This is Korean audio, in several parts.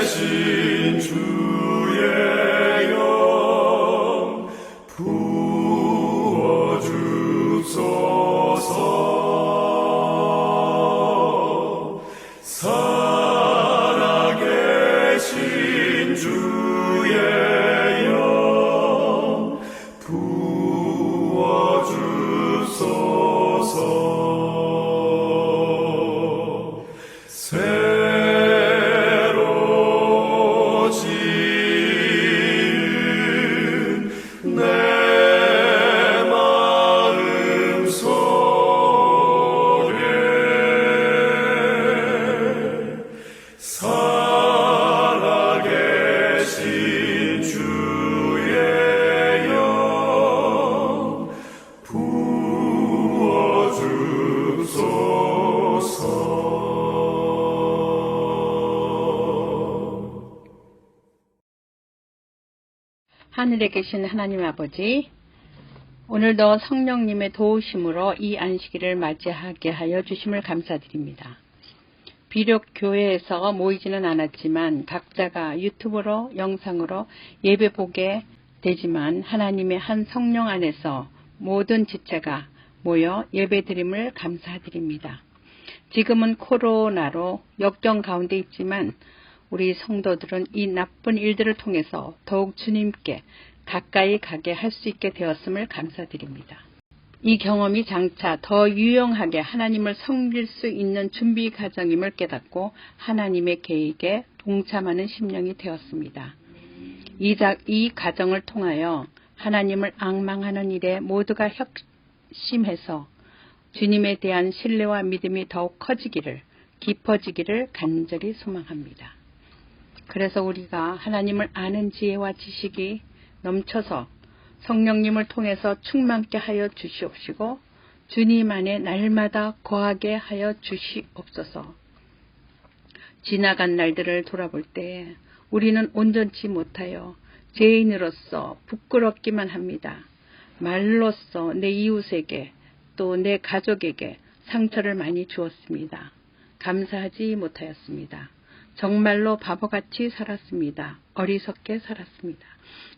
살아계신 주의 영 부어주소서. 살아계신 주의 영 부어주소서. 새로 지은 내 마음 속에 살아계신 주의 영 부어주소서. 하늘에 계신 하나님 아버지, 오늘도 성령님의 도우심으로 이 안식일을 맞이하게 하여 주심을 감사드립니다. 비록 교회에서 모이지는 않았지만 각자가 유튜브로 영상으로 예배 보게 되지만 하나님의 한 성령 안에서 모든 지체가 모여 예배드림을 감사드립니다. 지금은 코로나로 역경 가운데 있지만 우리 성도들은 이 나쁜 일들을 통해서 더욱 주님께 가까이 가게 할 수 있게 되었음을 감사드립니다. 이 경험이 장차 더 유용하게 하나님을 섬길 수 있는 준비 과정임을 깨닫고 하나님의 계획에 동참하는 심령이 되었습니다. 이 과정을 통하여 하나님을 앙망하는 일에 모두가 혁심해서 주님에 대한 신뢰와 믿음이 더욱 커지기를, 깊어지기를 간절히 소망합니다. 그래서 우리가 하나님을 아는 지혜와 지식이 넘쳐서 성령님을 통해서 충만케 하여 주시옵시고 주님 안에 날마다 거하게 하여 주시옵소서. 지나간 날들을 돌아볼 때 우리는 온전치 못하여 죄인으로서 부끄럽기만 합니다. 말로써 내 이웃에게 또 내 가족에게 상처를 많이 주었습니다. 감사하지 못하였습니다. 정말로 바보같이 살았습니다. 어리석게 살았습니다.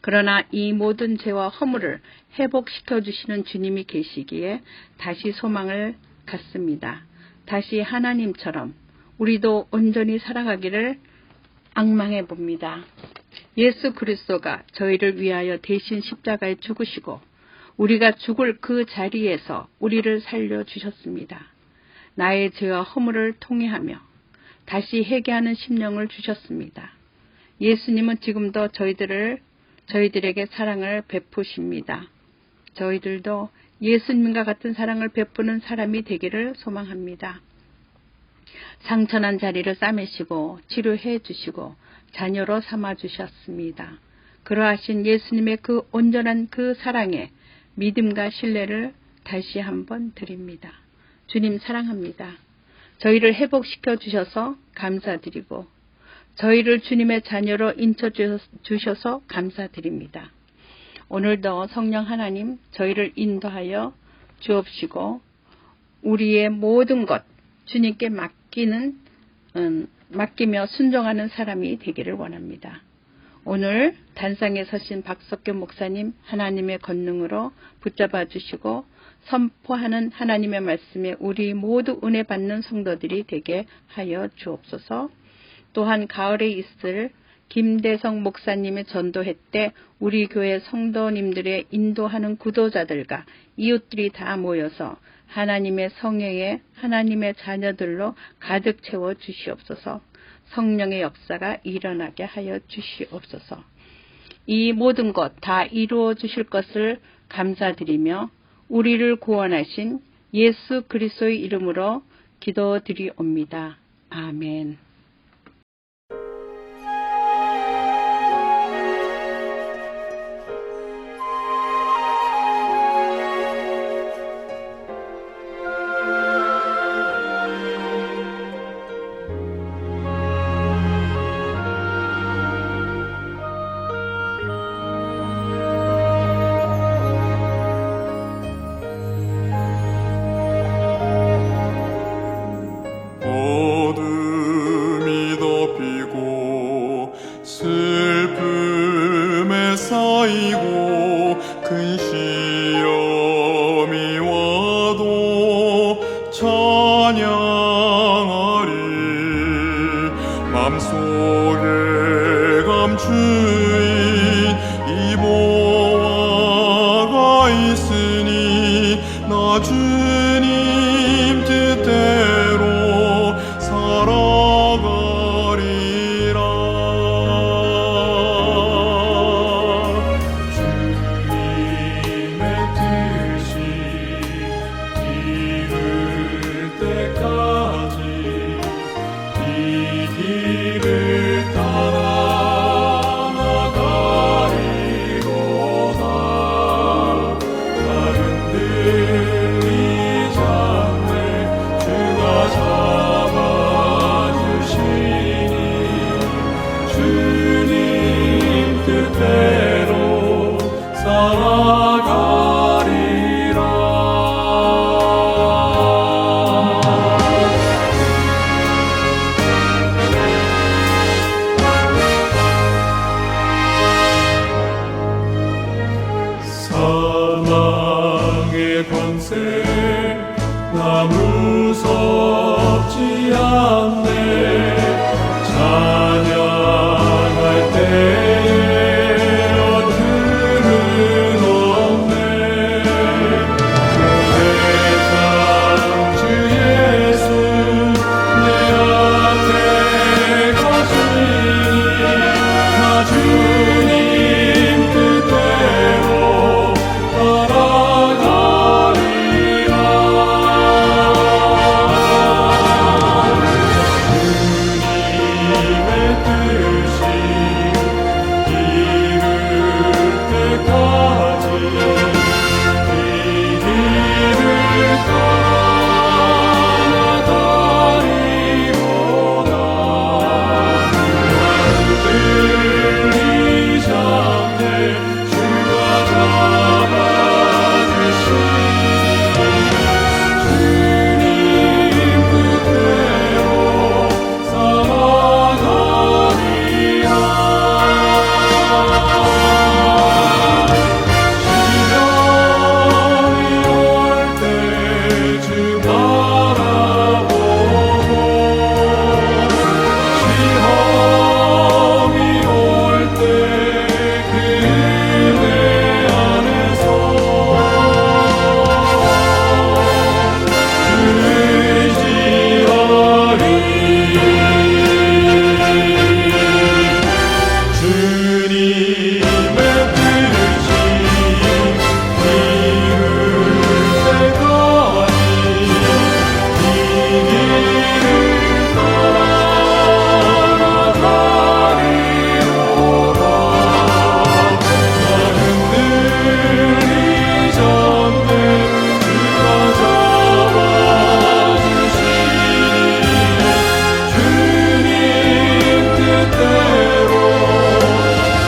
그러나 이 모든 죄와 허물을 회복시켜 주시는 주님이 계시기에 다시 소망을 갖습니다. 다시 하나님처럼 우리도 온전히 살아가기를 앙망해 봅니다. 예수 그리스도가 저희를 위하여 대신 십자가에 죽으시고 우리가 죽을 그 자리에서 우리를 살려주셨습니다. 나의 죄와 허물을 통회하며 다시 회개하는 심령을 주셨습니다. 예수님은 지금도 저희들에게 사랑을 베푸십니다. 저희들도 예수님과 같은 사랑을 베푸는 사람이 되기를 소망합니다. 상처난 자리를 싸매시고 치료해 주시고 자녀로 삼아 주셨습니다. 그러하신 예수님의 그 온전한 그 사랑에 믿음과 신뢰를 다시 한번 드립니다. 주님 사랑합니다. 저희를 회복시켜 주셔서 감사드리고 저희를 주님의 자녀로 인쳐주셔서 감사드립니다. 오늘도 성령 하나님 저희를 인도하여 주옵시고 우리의 모든 것 주님께 맡기며 순종하는 사람이 되기를 원합니다. 오늘 단상에 서신 박석규 목사님 하나님의 권능으로 붙잡아 주시고 선포하는 하나님의 말씀에 우리 모두 은혜 받는 성도들이 되게 하여 주옵소서. 또한 가을에 있을 김대성 목사님의 전도회 때 우리 교회 성도님들의 인도하는 구도자들과 이웃들이 다 모여서 하나님의 성회에 하나님의 자녀들로 가득 채워 주시옵소서. 성령의 역사가 일어나게 하여 주시옵소서. 이 모든 것 다 이루어 주실 것을 감사드리며 우리를 구원하신 예수 그리스도의 이름으로 기도드리옵니다. 아멘. 모든 속에 감추인 이모화가 있으니 나 주님 뜻대로 살아가리라. 주님의 뜻이 이룰 때까지 이 길을 따라 나가리로다. 다른 흔들리지 않네 주가 잡아주시니 주님 뜻대로 사망의 권세 나 무섭지 않네. 찬양할 때에 어둠은 없네. 그 세상 주 예수 내 앞에 가시니 나 주님 뜻대로 따라가리라. 주님의 뜻이 이룰 때까지 이 길을 따라가리로다. 흔들리지 않네 주가 잡아주시니 주님 뜻대로 살아가리라. 시련이 올 때 주 바라보고 시험이 올 때 그 은혜 안에서 의지하리. 주님의 뜻이 이룰 때까지 이 길을 따라가리로다. 나 흔들리지 않네 주가 잡아주시니 주님 뜻대로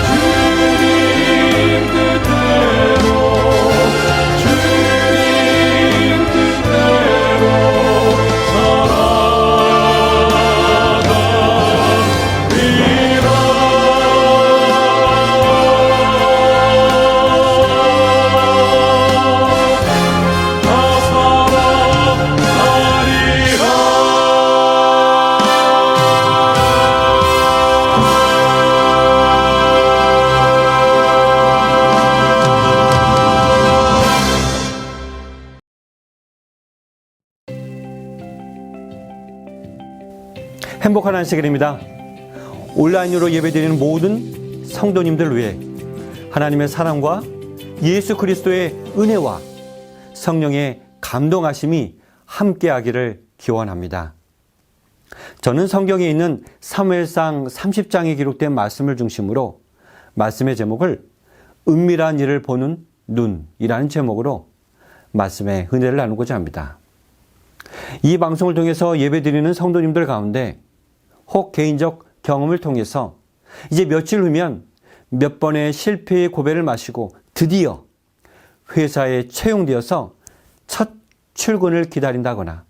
주님 뜻대로 주님 뜻대로 살아가리라. 나 행복한 안식일입니다. 온라인으로 예배드리는 모든 성도님들 위해 하나님의 사랑과 예수 그리스도의 은혜와 성령의 감동하심이 함께하기를 기원합니다. 저는 성경에 있는 사무엘상 30장에 기록된 말씀을 중심으로 말씀의 제목을 은밀한 일을 보는 눈이라는 제목으로 말씀의 은혜를 나누고자 합니다. 이 방송을 통해서 예배드리는 성도님들 가운데 혹 개인적 경험을 통해서 이제 며칠 후면 몇 번의 실패의 고배를 마시고 드디어 회사에 채용되어서 첫 출근을 기다린다거나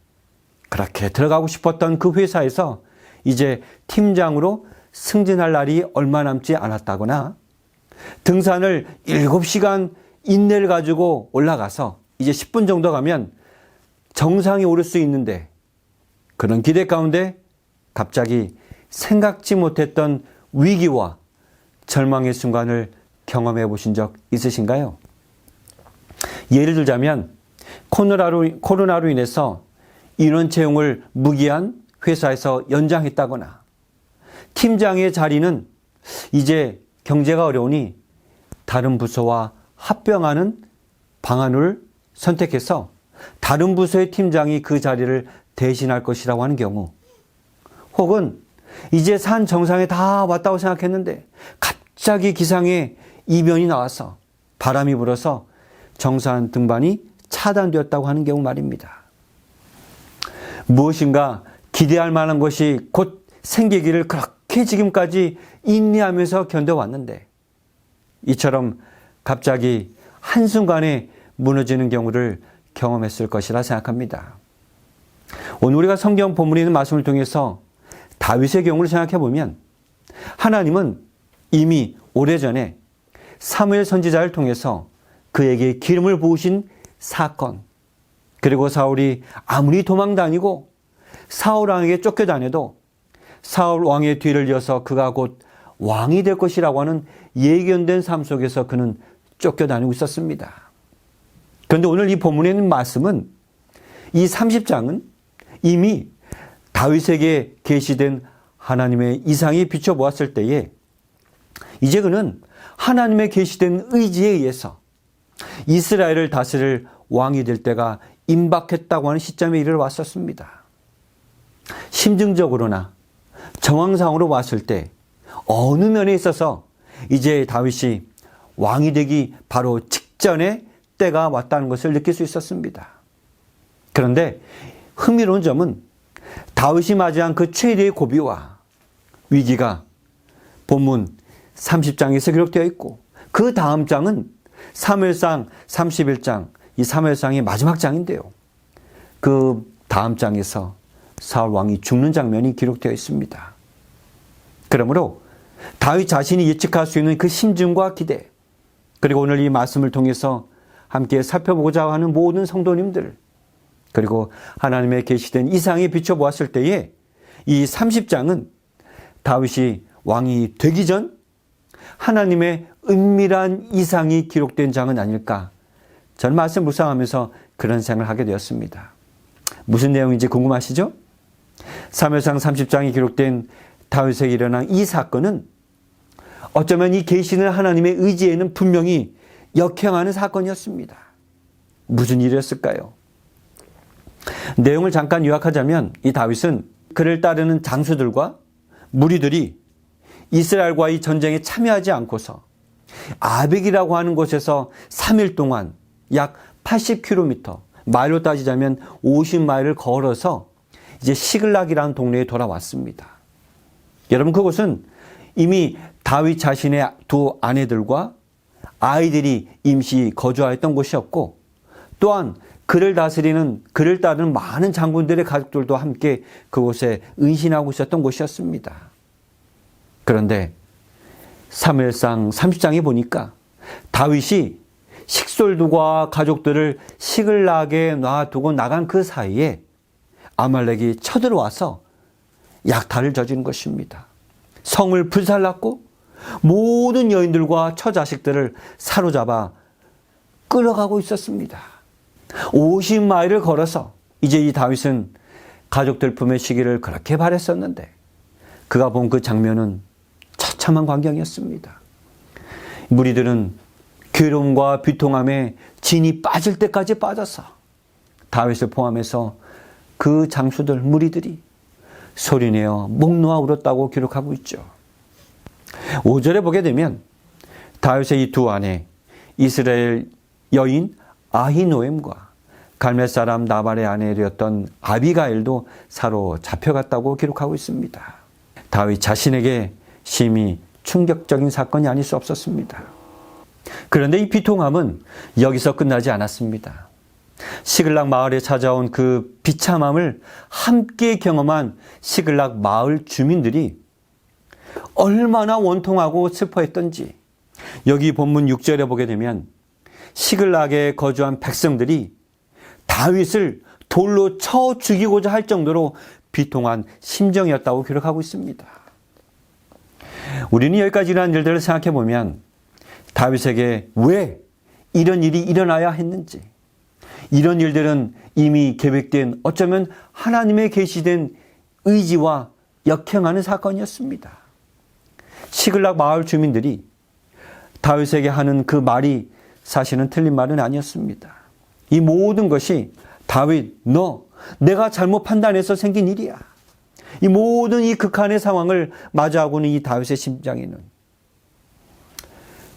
그렇게 들어가고 싶었던 그 회사에서 이제 팀장으로 승진할 날이 얼마 남지 않았다거나 등산을 7시간 인내를 가지고 올라가서 이제 10분 정도 가면 정상에 오를 수 있는데 그런 기대 가운데 갑자기 생각지 못했던 위기와 절망의 순간을 경험해 보신 적 있으신가요? 예를 들자면 코로나로 인해서 인원 채용을 무기한 회사에서 연장했다거나 팀장의 자리는 이제 경제가 어려우니 다른 부서와 합병하는 방안을 선택해서 다른 부서의 팀장이 그 자리를 대신할 것이라고 하는 경우, 혹은 이제 산 정상에 다 왔다고 생각했는데 갑자기 기상에 이변이 나와서 바람이 불어서 정상 등반이 차단되었다고 하는 경우 말입니다. 무엇인가 기대할 만한 것이 곧 생기기를 그렇게 지금까지 인내하면서 견뎌왔는데 이처럼 갑자기 한순간에 무너지는 경우를 경험했을 것이라 생각합니다. 오늘 우리가 성경 본문에 있는 말씀을 통해서 다윗의 경우를 생각해 보면 하나님은 이미 오래전에 사무엘 선지자를 통해서 그에게 기름을 부으신 사건, 그리고 사울이 아무리 도망다니고 사울 왕에게 쫓겨다녀도 사울 왕의 뒤를 이어서 그가 곧 왕이 될 것이라고 하는 예견된 삶 속에서 그는 쫓겨다니고 있었습니다. 그런데 오늘 이 본문에 있는 말씀은 이 30장은 이미 다윗에게 계시된 하나님의 이상이 비춰보았을 때에 이제 그는 하나님의 계시된 의지에 의해서 이스라엘을 다스릴 왕이 될 때가 임박했다고 하는 시점에 이르러왔었습니다. 심증적으로나 정황상으로 봤을 때 어느 면에 있어서 이제 다윗이 왕이 되기 바로 직전에 때가 왔다는 것을 느낄 수 있었습니다. 그런데 흥미로운 점은 다윗이 맞이한 그 최대의 고비와 위기가 본문 30장에서 기록되어 있고 그 다음 장은 사무엘상 31장, 이 사무엘상의 마지막 장인데요. 그 다음 장에서 사울 왕이 죽는 장면이 기록되어 있습니다. 그러므로 다윗 자신이 예측할 수 있는 그 심증과 기대, 그리고 오늘 이 말씀을 통해서 함께 살펴보고자 하는 모든 성도님들, 그리고 하나님의 계시된 이상에 비춰보았을 때에 이 30장은 다윗이 왕이 되기 전 하나님의 은밀한 이상이 기록된 장은 아닐까, 저는 말씀 묵상하면서 그런 생각을 하게 되었습니다. 무슨 내용인지 궁금하시죠? 사무엘상 30장에 기록된 다윗에게 일어난 이 사건은 어쩌면 이 계시는 하나님의 의지에는 분명히 역행하는 사건이었습니다. 무슨 일이었을까요? 내용을 잠깐 요약하자면 이 다윗은 그를 따르는 장수들과 무리들이 이스라엘과의 전쟁에 참여하지 않고서 아벡이라고 하는 곳에서 3일 동안 약 80km, 마일로 따지자면 50마일을 걸어서 이제 시글락이라는 동네에 돌아왔습니다. 여러분, 그곳은 이미 다윗 자신의 두 아내들과 아이들이 임시 거주하였던 곳이었고, 또한 그를 따르는 많은 장군들의 가족들도 함께 그곳에 은신하고 있었던 곳이었습니다. 그런데 사무엘상 30장에 보니까 다윗이 식솔들과 가족들을 시글락에 놔두고 나간 그 사이에 아말렉이 쳐들어와서 약탈을 저지른 것입니다. 성을 불살랐고 모든 여인들과 처자식들을 사로잡아 끌어가고 있었습니다. 50마일을 걸어서 이제 이 다윗은 가족들 품에 쉬기를 그렇게 바랬었는데 그가 본 그 장면은 처참한 광경이었습니다. 무리들은 괴로움과 비통함에 진이 빠질 때까지 빠져서 다윗을 포함해서 그 장수들, 무리들이 소리내어 목 놓아 울었다고 기록하고 있죠. 5절에 보게 되면 다윗의 이 두 아내, 이스라엘 여인 아히노엠과 갈멜 사람 나발의 아내였던 아비가일도 사로잡혀갔다고 기록하고 있습니다. 다윗 자신에게 심히 충격적인 사건이 아닐 수 없었습니다. 그런데 이 비통함은 여기서 끝나지 않았습니다. 시글락 마을에 찾아온 그 비참함을 함께 경험한 시글락 마을 주민들이 얼마나 원통하고 슬퍼했던지 여기 본문 6절에 보게 되면 시글락에 거주한 백성들이 다윗을 돌로 쳐 죽이고자 할 정도로 비통한 심정이었다고 기록하고 있습니다. 우리는 여기까지 일어난 일들을 생각해 보면 다윗에게 왜 이런 일이 일어나야 했는지, 이런 일들은 이미 계획된, 어쩌면 하나님의 계시된 의지와 역행하는 사건이었습니다. 시글락 마을 주민들이 다윗에게 하는 그 말이 사실은 틀린 말은 아니었습니다. 이 모든 것이 다윗, 내가 잘못 판단해서 생긴 일이야. 이 모든 이 극한의 상황을 마주하고는 이 다윗의 심장에는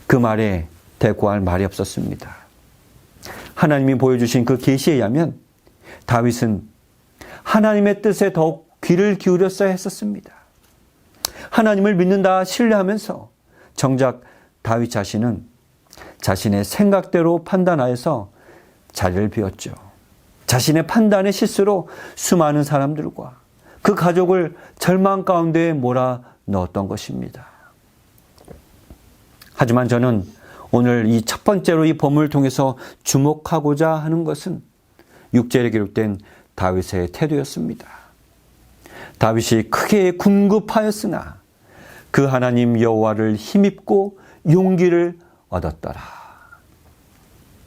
그 말에 대꾸할 말이 없었습니다. 하나님이 보여주신 그 계시에 의하면 다윗은 하나님의 뜻에 더욱 귀를 기울였어야 했었습니다. 하나님을 믿는다 신뢰하면서 정작 다윗 자신은 자신의 생각대로 판단하여서 자리를 비웠죠. 자신의 판단의 실수로 수많은 사람들과 그 가족을 절망 가운데 몰아 넣었던 것입니다. 하지만 저는 오늘 이 첫 번째로 이 본문을 통해서 주목하고자 하는 것은 6절에 기록된 다윗의 태도였습니다. 다윗이 크게 궁급하였으나 그 하나님 여호와를 힘입고 용기를 얻었더라.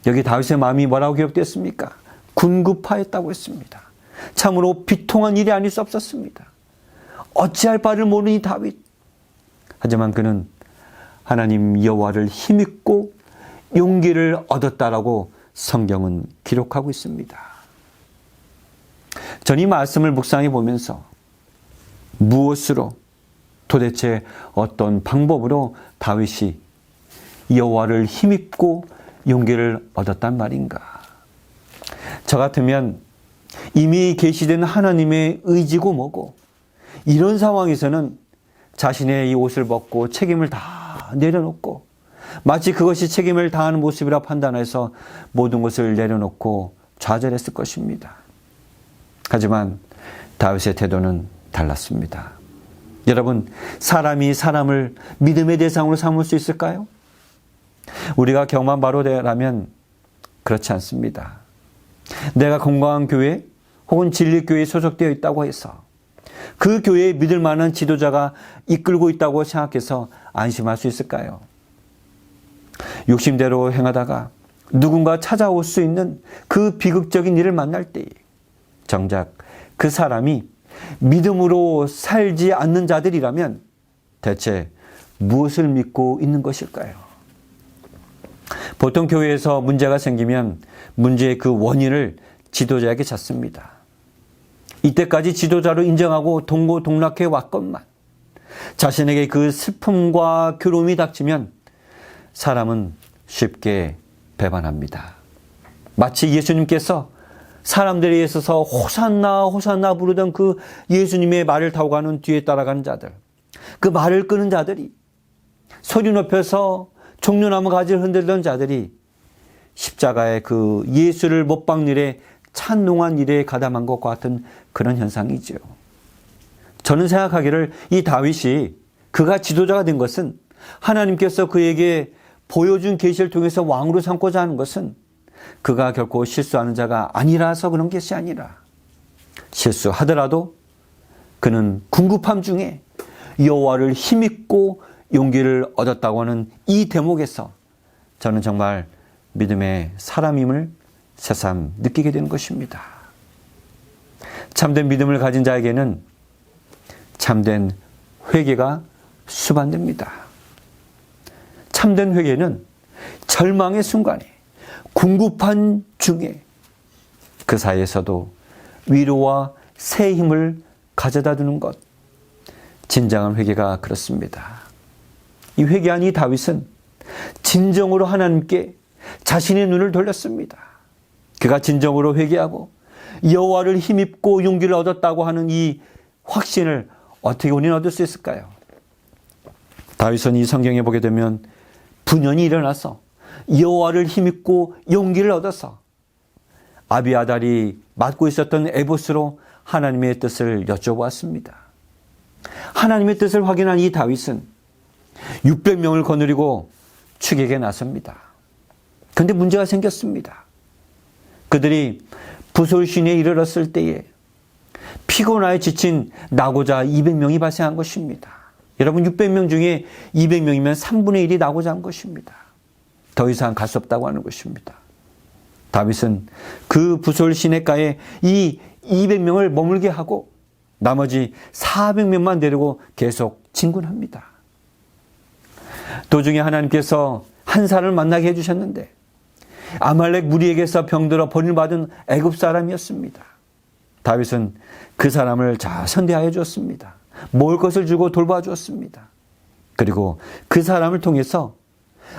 여기 다윗의 마음이 뭐라고 기록되었습니까? 궁급하였다고 했습니다. 참으로 비통한 일이 아닐 수 없었습니다. 어찌할 바를 모르는 이 다윗. 하지만 그는 하나님 여호와를 힘입고 용기를 얻었다라고 성경은 기록하고 있습니다. 전 이 말씀을 묵상해 보면서 무엇으로, 도대체 어떤 방법으로 다윗이 여호와를 힘입고 용기를 얻었단 말인가? 저 같으면 이미 계시된 하나님의 의지고 뭐고, 이런 상황에서는 자신의 이 옷을 벗고 책임을 다 내려놓고 마치 그것이 책임을 다하는 모습이라 판단해서 모든 것을 내려놓고 좌절했을 것입니다. 하지만 다윗의 태도는 달랐습니다. 여러분, 사람이 사람을 믿음의 대상으로 삼을 수 있을까요? 우리가 경험한 바로라면 그렇지 않습니다. 내가 건강한 교회 혹은 진리교회에 소속되어 있다고 해서 그 교회에 믿을 만한 지도자가 이끌고 있다고 생각해서 안심할 수 있을까요? 욕심대로 행하다가 누군가 찾아올 수 있는 그 비극적인 일을 만날 때 정작 그 사람이 믿음으로 살지 않는 자들이라면 대체 무엇을 믿고 있는 것일까요? 보통 교회에서 문제가 생기면 문제의 그 원인을 지도자에게 찾습니다. 이때까지 지도자로 인정하고 동고동락해 왔건만 자신에게 그 슬픔과 괴로움이 닥치면 사람은 쉽게 배반합니다. 마치 예수님께서 사람들에 있어서 호산나 호산나 부르던 그 예수님의 말을 타고 가는 뒤에 따라가는 자들, 그 말을 끄는 자들이, 소리 높여서 종려나무 가지를 흔들던 자들이 십자가의 그 예수를 못 박는 일에 찬송한 일에 가담한 것과 같은 그런 현상이죠. 저는 생각하기를 이 다윗이 그가 지도자가 된 것은 하나님께서 그에게 보여준 계시를 통해서 왕으로 삼고자 하는 것은 그가 결코 실수하는 자가 아니라서 그런 것이 아니라 실수하더라도 그는 궁급함 중에 여호와를 힘입고 용기를 얻었다고 하는 이 대목에서 저는 정말 믿음의 사람임을 새삼 느끼게 되는 것입니다. 참된 믿음을 가진 자에게는 참된 회개가 수반됩니다. 참된 회개는 절망의 순간에, 궁급한 중에 그 사이에서도 위로와 새 힘을 가져다 두는 것, 진정한 회개가 그렇습니다. 이 회개한 이 다윗은 진정으로 하나님께 자신의 눈을 돌렸습니다. 그가 진정으로 회개하고 여호와를 힘입고 용기를 얻었다고 하는 이 확신을 어떻게 우리는 얻을 수 있을까요? 다윗은 이 성경에 보게 되면 분연히 일어나서 여호와를 힘입고 용기를 얻어서 아비아달이 맡고 있었던 에봇으로 하나님의 뜻을 여쭤보았습니다. 하나님의 뜻을 확인한 이 다윗은 600명을 거느리고 추격에 나섭니다. 그런데 문제가 생겼습니다. 그들이 부솔신에 이르렀을 때에 피곤하여 지친 나고자 200명이 발생한 것입니다. 여러분 600명 중에 200명이면 3분의 1이 나고자 한 것입니다. 더 이상 갈 수 없다고 하는 것입니다. 다윗은 그 부솔 시냇가에 이 200명을 머물게 하고 나머지 400명만 데리고 계속 진군합니다. 도중에 하나님께서 한 사람을 만나게 해주셨는데 아말렉 무리에게서 병들어 버림받은 애굽 사람이었습니다. 다윗은 그 사람을 잘 선대하여 주었습니다. 먹을 것을 주고 돌봐주었습니다. 그리고 그 사람을 통해서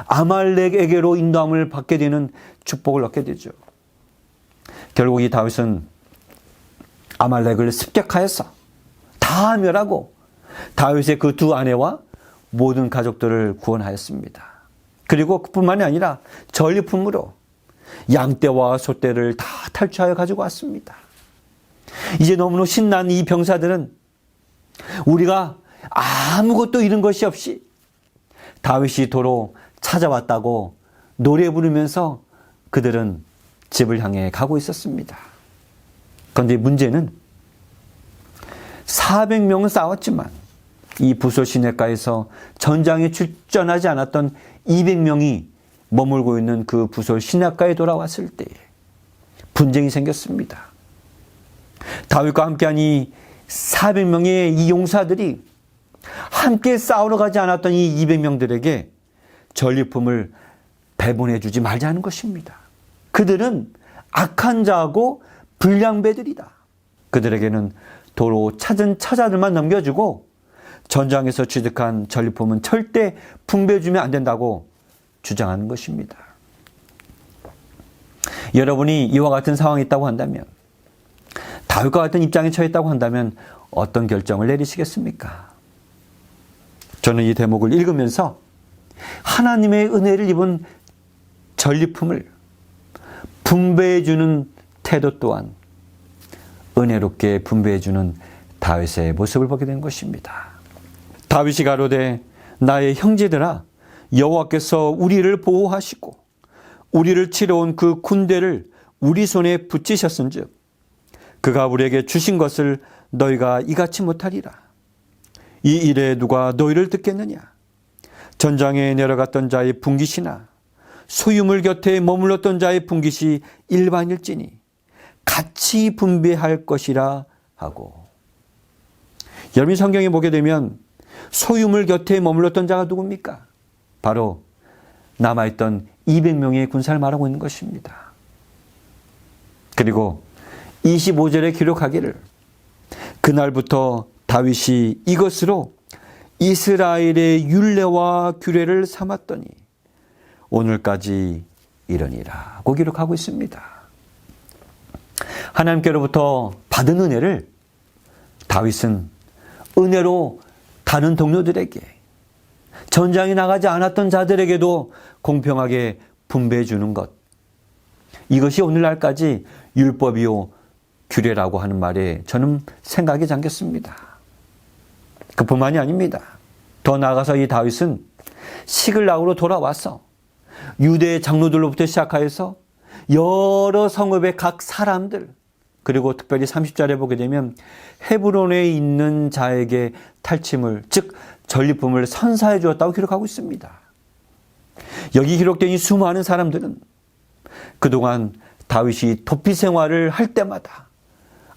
아말렉에게로 인도함을 받게 되는 축복을 얻게 되죠. 결국 이 다윗은 아말렉을 습격하여서 다 멸하고 다윗의 그 두 아내와 모든 가족들을 구원하였습니다. 그리고 그뿐만이 아니라 전리품으로 양떼와 소떼를 다 탈취하여 가지고 왔습니다. 이제 너무나 신난 이 병사들은 우리가 아무것도 잃은 것이 없이 다윗이 도로 찾아왔다고 노래 부르면서 그들은 집을 향해 가고 있었습니다. 그런데 문제는 400명은 싸웠지만 이 부솔 시냇가에서 전장에 출전하지 않았던 200명이 머물고 있는 그 부솔 시냇가에 돌아왔을 때에 분쟁이 생겼습니다. 다윗과 함께한 이 400명의 이 용사들이 함께 싸우러 가지 않았던 이 200명들에게 전리품을 배분해 주지 말자는 것입니다. 그들은 악한 자하고 불량배들이다. 그들에게는 도로 찾은 처자들만 넘겨주고 전장에서 취득한 전리품은 절대 분배해주면 안 된다고 주장하는 것입니다. 여러분이 이와 같은 상황이 있다고 한다면, 다윗과 같은 입장에 처했다고 한다면 어떤 결정을 내리시겠습니까? 저는 이 대목을 읽으면서 하나님의 은혜를 입은 전리품을 분배해주는 태도 또한 은혜롭게 분배해주는 다윗의 모습을 보게 된 것입니다. 다윗이 가로되 나의 형제들아 여호와께서 우리를 보호하시고 우리를 치러 온 그 군대를 우리 손에 붙이셨은즉 그가 우리에게 주신 것을 너희가 이같이 못하리라. 이 일에 누가 너희를 듣겠느냐? 전장에 내려갔던 자의 분깃이나 소유물 곁에 머물렀던 자의 분깃이 일반일지니 같이 분배할 것이라 하고. 여러분이 성경에 보게 되면 소유물 곁에 머물렀던 자가 누굽니까? 바로 남아있던 200명의 군사를 말하고 있는 것입니다. 그리고 25절에 기록하기를 그날부터 다윗이 이것으로 이스라엘의 율례와 규례를 삼았더니 오늘까지 이러니라고 기록하고 있습니다. 하나님께로부터 받은 은혜를 다윗은 은혜로 다른 동료들에게, 전장에 나가지 않았던 자들에게도 공평하게 분배해 주는 것, 이것이 오늘날까지 율법이요 규례라고 하는 말에 저는 생각이 잠겼습니다. 그뿐만이 아닙니다. 더 나아가서 이 다윗은 시글락으로 돌아와서 유대 장로들로부터 시작하여서 여러 성읍의 각 사람들, 그리고 특별히 30절에 보게 되면 헤브론에 있는 자에게 탈취물, 즉 전리품을 선사해 주었다고 기록하고 있습니다. 여기 기록된 이 수많은 사람들은 그동안 다윗이 도피 생활을 할 때마다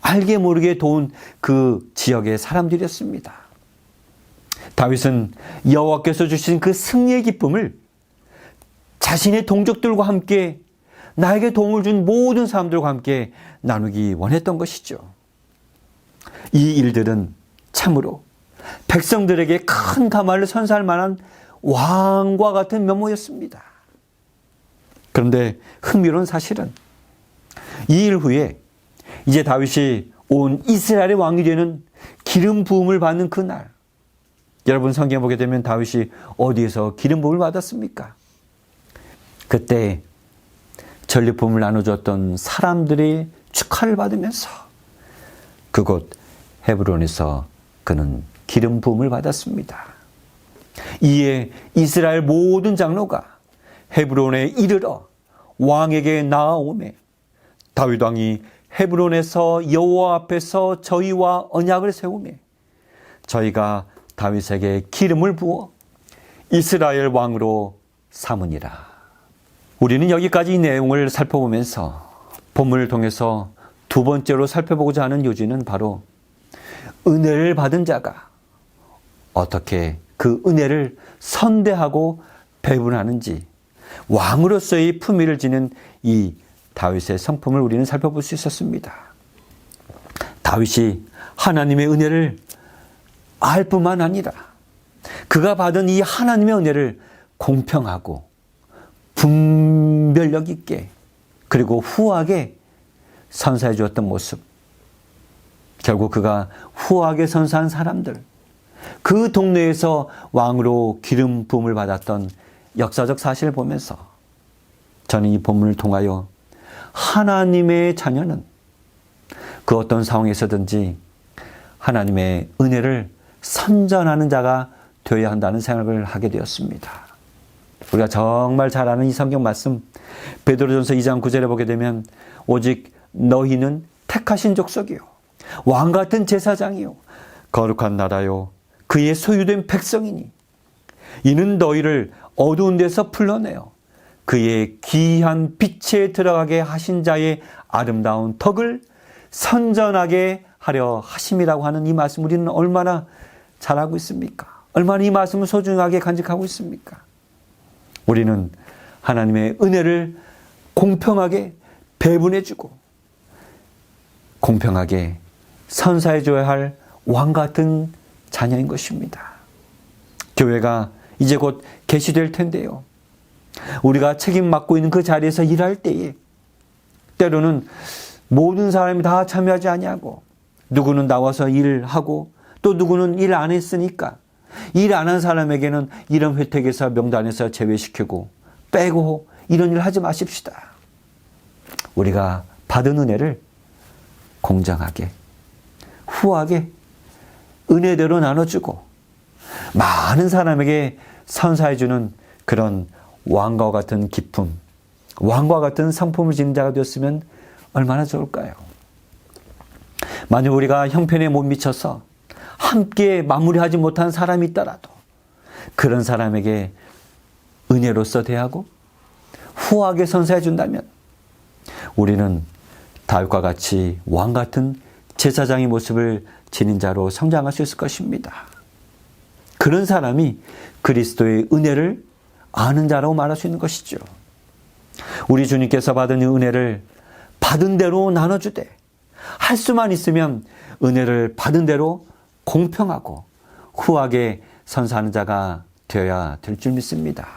알게 모르게 도운 그 지역의 사람들이었습니다. 다윗은 여호와께서 주신 그 승리의 기쁨을 자신의 동족들과 함께, 나에게 도움을 준 모든 사람들과 함께 나누기 원했던 것이죠. 이 일들은 참으로 백성들에게 큰 가마를 선사할 만한 왕과 같은 면모였습니다. 그런데 흥미로운 사실은 이 일 후에 이제 다윗이 온 이스라엘의 왕이 되는 기름 부음을 받는 그날, 여러분 성경에 보게 되면 다윗이 어디에서 기름 부음을 받았습니까? 그때 전리품을 나눠줬던 사람들의 축하를 받으면서 그곳 헤브론에서 그는 기름 부음을 받았습니다. 이에 이스라엘 모든 장로가 헤브론에 이르러 왕에게 나아오매 다윗 왕이 헤브론에서 여호와 앞에서 저희와 언약을 세우매 저희가 다윗에게 기름을 부어 이스라엘 왕으로 삼으니라. 우리는 여기까지 이 내용을 살펴보면서 본문을 통해서 두 번째로 살펴보고자 하는 요지는 바로 은혜를 받은 자가 어떻게 그 은혜를 선대하고 배분하는지, 왕으로서의 품위를 지닌 이 다윗의 성품을 우리는 살펴볼 수 있었습니다. 다윗이 하나님의 은혜를 알 뿐만 아니라 그가 받은 이 하나님의 은혜를 공평하고 분별력 있게 그리고 후하게 선사해 주었던 모습, 결국 그가 후하게 선사한 사람들, 그 동네에서 왕으로 기름 부음을 받았던 역사적 사실을 보면서 저는 이 본문을 통하여 하나님의 자녀는 그 어떤 상황에서든지 하나님의 은혜를 선전하는 자가 되어야 한다는 생각을 하게 되었습니다. 우리가 정말 잘 아는 이 성경 말씀 베드로전서 2장 9절에 보게 되면 오직 너희는 택하신 족속이요 왕같은 제사장이요 거룩한 나라요 그의 소유된 백성이니 이는 너희를 어두운 데서 불러내어 그의 귀한 빛에 들어가게 하신 자의 아름다운 덕을 선전하게 하려 하심이라고 하는 이 말씀 우리는 얼마나 잘 알고 있습니까? 얼마나 이 말씀을 소중하게 간직하고 있습니까? 우리는 하나님의 은혜를 공평하게 배분해주고 공평하게 선사해줘야 할 왕같은 자녀인 것입니다. 교회가 이제 곧 개시될 텐데요. 우리가 책임 맡고 있는 그 자리에서 일할 때에 때로는 모든 사람이 다 참여하지 아니하고 누구는 나와서 일하고 또 누구는 일 안 했으니까 일 안 한 사람에게는 이런 혜택에서 명단에서 제외시키고 빼고 이런 일 하지 마십시다. 우리가 받은 은혜를 공정하게 후하게 은혜대로 나눠주고 많은 사람에게 선사해주는 그런 왕과 같은 기쁨, 왕과 같은 성품을 지닌 자가 되었으면 얼마나 좋을까요? 만약 우리가 형편에 못 미쳐서 함께 마무리하지 못한 사람이 있더라도 그런 사람에게 은혜로서 대하고 후하게 선사해 준다면 우리는 다윗과 같이 왕 같은 제사장의 모습을 지닌 자로 성장할 수 있을 것입니다. 그런 사람이 그리스도의 은혜를 아는 자라고 말할 수 있는 것이죠. 우리 주님께서 받은 이 은혜를 받은 대로 나눠주되 할 수만 있으면 은혜를 받은 대로 공평하고 후하게 선사하는 자가 되어야 될 줄 믿습니다.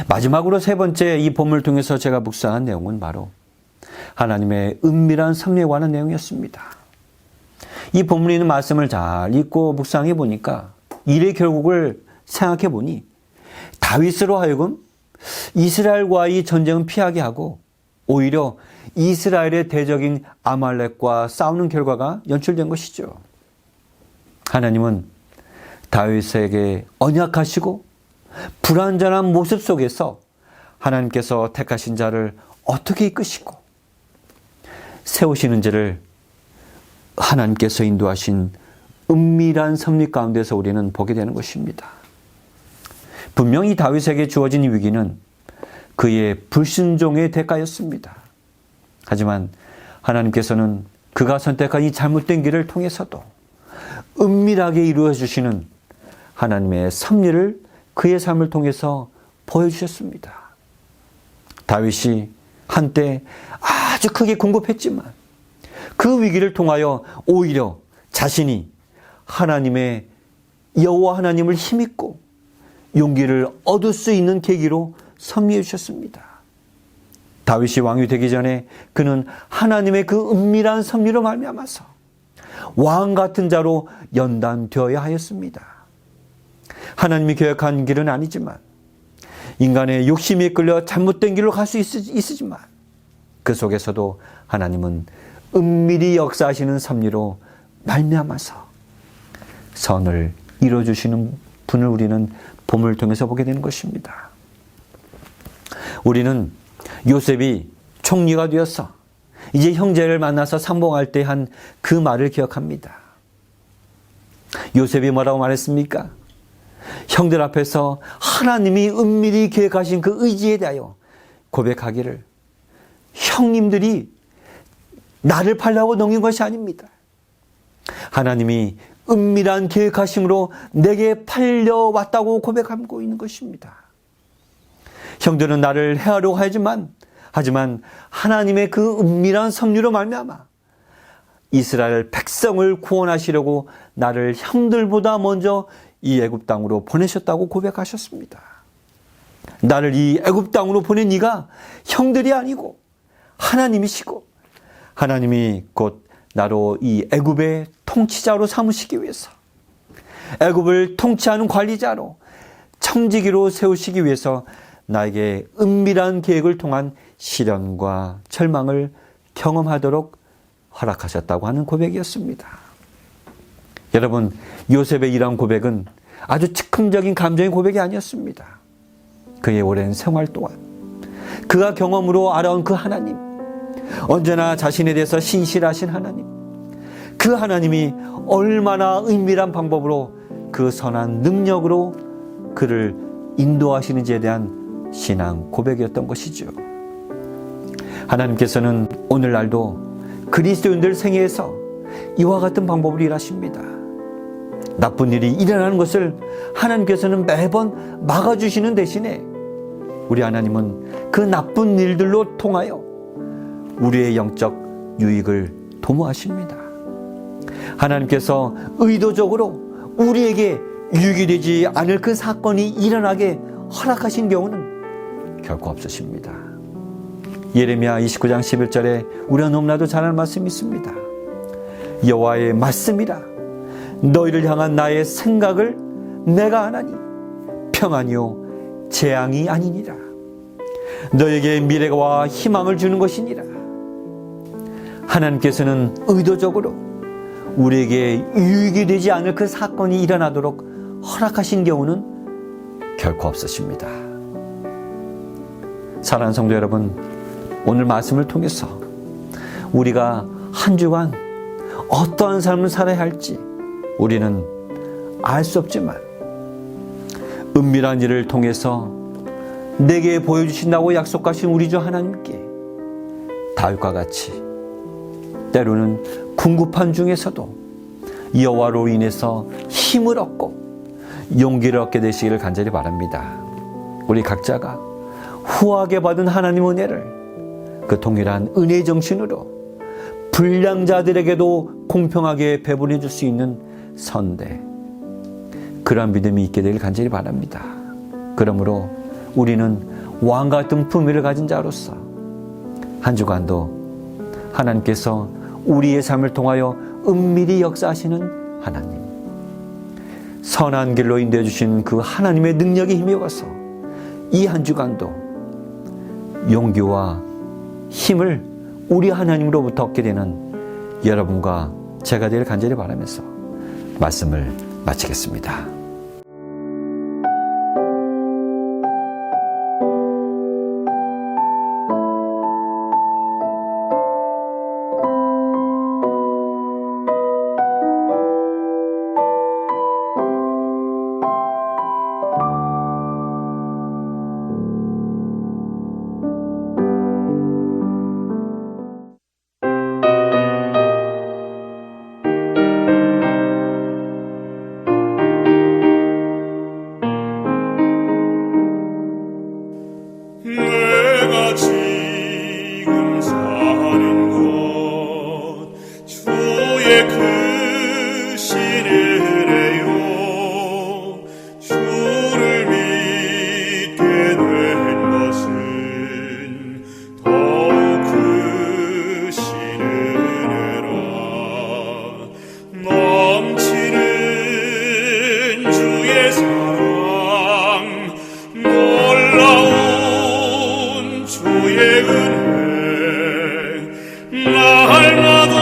마지막으로 세 번째 이 본문을 통해서 제가 묵상한 내용은 바로 하나님의 은밀한 섭리에 관한 내용이었습니다. 이 본문에 있는 말씀을 잘 읽고 묵상해 보니까 일의 결국을 생각해 보니 다윗으로 하여금 이스라엘과의 전쟁은 피하게 하고 오히려 이스라엘의 대적인 아말렉과 싸우는 결과가 연출된 것이죠. 하나님은 다윗에게 언약하시고 불완전한 모습 속에서 하나님께서 택하신 자를 어떻게 이끄시고 세우시는지를 하나님께서 인도하신 은밀한 섭리 가운데서 우리는 보게 되는 것입니다. 분명히 다윗에게 주어진 이 위기는 그의 불순종의 대가였습니다. 하지만 하나님께서는 그가 선택한 이 잘못된 길을 통해서도 은밀하게 이루어 주시는 하나님의 섭리를 그의 삶을 통해서 보여주셨습니다. 다윗이 한때 아주 크게 궁핍했지만 그 위기를 통하여 오히려 자신이 하나님의 여호와 하나님을 힘입고 용기를 얻을 수 있는 계기로 섭리해 주셨습니다. 다윗이 왕이 되기 전에 그는 하나님의 그 은밀한 섭리로 말미암아서 왕 같은 자로 연단되어야 하였습니다. 하나님이 계획한 길은 아니지만 인간의 욕심에 끌려 잘못된 길로 갈 수 있으지만 그 속에서도 하나님은 은밀히 역사하시는 섭리로 말미암아서 선을 이루어주시는 분을 우리는 본문을 통해서 보게 되는 것입니다. 우리는 요셉이 총리가 되어서 이제 형제를 만나서 상봉할 때 한 그 말을 기억합니다. 요셉이 뭐라고 말했습니까? 형들 앞에서 하나님이 은밀히 계획하신 그 의지에 대하여 고백하기를, 형님들이 나를 팔려고 넘긴 것이 아닙니다. 하나님이 은밀한 계획하심으로 내게 팔려왔다고 고백하고 있는 것입니다. 형들은 나를 해하려고 하지만 하나님의 그 은밀한 섭리로 말미암아 이스라엘 백성을 구원하시려고 나를 형들보다 먼저 이 애굽 땅으로 보내셨다고 고백하셨습니다. 나를 이 애굽 땅으로 보낸 이가 형들이 아니고 하나님이시고, 하나님이 곧 나로 이 애굽의 통치자로 삼으시기 위해서, 애굽을 통치하는 관리자로, 청지기로 세우시기 위해서 나에게 은밀한 계획을 통한 시련과 절망을 경험하도록 허락하셨다고 하는 고백이었습니다. 여러분, 요셉의 이러한 고백은 아주 즉흥적인 감정의 고백이 아니었습니다. 그의 오랜 생활 동안 그가 경험으로 알아온 그 하나님, 언제나 자신에 대해서 신실하신 하나님, 그 하나님이 얼마나 은밀한 방법으로 그 선한 능력으로 그를 인도하시는지에 대한 신앙 고백이었던 것이죠. 하나님께서는 오늘날도 그리스도인들 생애에서 이와 같은 방법으로 일하십니다. 나쁜 일이 일어나는 것을 하나님께서는 매번 막아주시는 대신에 우리 하나님은 그 나쁜 일들로 통하여 우리의 영적 유익을 도모하십니다. 하나님께서 의도적으로 우리에게 유익이 되지 않을 그 사건이 일어나게 허락하신 경우는 결코 없으십니다. 예레미야 29장 11절에 우리가 너무나도 잘 아는 말씀이 있습니다. 여호와의 말씀이라 너희를 향한 나의 생각을 내가 아나니 평안이요 재앙이 아니니라. 너에게 미래와 희망을 주는 것이니라. 하나님께서는 의도적으로 우리에게 유익이 되지 않을 그 사건이 일어나도록 허락하신 경우는 결코 없으십니다. 사랑하는 성도 여러분, 오늘 말씀을 통해서 우리가 한 주간 어떠한 삶을 살아야 할지 우리는 알 수 없지만 은밀한 일을 통해서 내게 보여주신다고 약속하신 우리 주 하나님께 다윗과 같이 때로는 궁급한 중에서도 여호와로 인해서 힘을 얻고 용기를 얻게 되시기를 간절히 바랍니다. 우리 각자가 후하게 받은 하나님 은혜를 그 동일한 은혜의 정신으로 불량자들에게도 공평하게 배분해 줄 수 있는 선대, 그러한 믿음이 있게 되길 간절히 바랍니다. 그러므로 우리는 왕과 같은 품위를 가진 자로서 한 주간도 하나님께서 우리의 삶을 통하여 은밀히 역사하시는 하나님, 선한 길로 인도해 주신 그 하나님의 능력에 힘입어서 이 한 주간도 용기와 힘을 우리 하나님으로부터 얻게 되는 여러분과 제가 되길 간절히 바라면서 말씀을 마치겠습니다. 내가 지금 사는 곳 주의 크신 은혜요 주를 믿게 된 것은 더욱 크신 은혜라. 넘치는 주의 사랑 놀라운 주의 은혜 날마다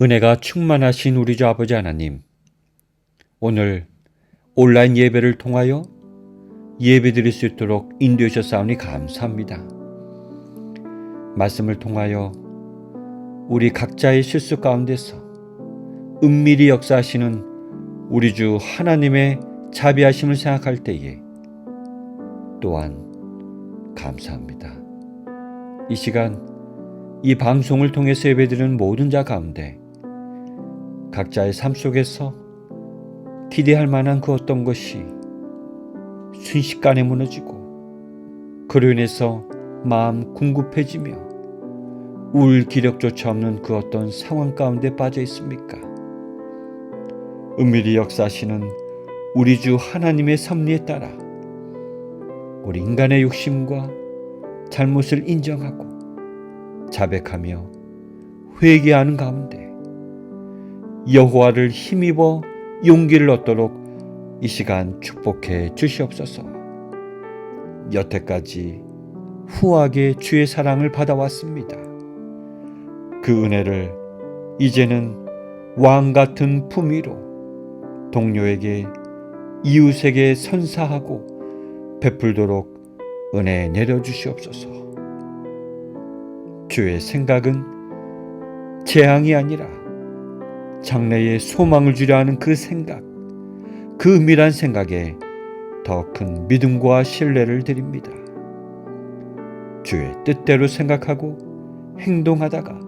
은혜가 충만하신 우리 주 아버지 하나님, 오늘 온라인 예배를 통하여 예배드릴 수 있도록 인도해 주셨사오니 감사합니다. 말씀을 통하여 우리 각자의 실수 가운데서 은밀히 역사하시는 우리 주 하나님의 자비하심을 생각할 때에 또한 감사합니다. 이 시간 이 방송을 통해서 예배드리는 모든 자 가운데 각자의 삶 속에서 기대할 만한 그 어떤 것이 순식간에 무너지고 그로 인해서 마음 궁급해지며 울 기력조차 없는 그 어떤 상황 가운데 빠져 있습니까? 은밀히 역사하시는 우리 주 하나님의 섭리에 따라 우리 인간의 욕심과 잘못을 인정하고 자백하며 회개하는 가운데 여호와를 힘입어 용기를 얻도록 이 시간 축복해 주시옵소서. 여태까지 후하게 주의 사랑을 받아왔습니다. 그 은혜를 이제는 왕 같은 품위로 동료에게 이웃에게 선사하고 베풀도록 은혜 내려주시옵소서. 주의 생각은 재앙이 아니라 장래에 소망을 주려 하는 그 생각, 그 은밀한 생각에 더 큰 믿음과 신뢰를 드립니다. 주의 뜻대로 생각하고 행동하다가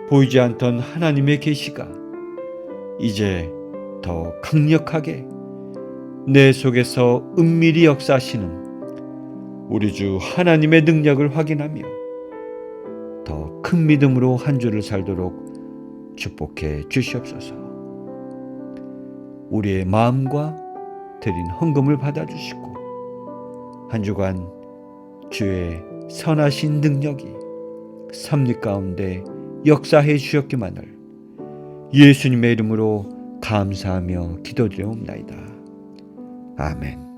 보이지 않던 하나님의 계시가 이제 더 강력하게 내 속에서 은밀히 역사하시는 우리 주 하나님의 능력을 확인하며 더 큰 믿음으로 한 주를 살도록 축복해 주시옵소서. 우리의 마음과 드린 헌금을 받아주시고 한 주간 주의 선하신 능력이 섭리 가운데 역사해 주셨기만을 예수님의 이름으로 감사하며 기도드려옵나이다. 아멘.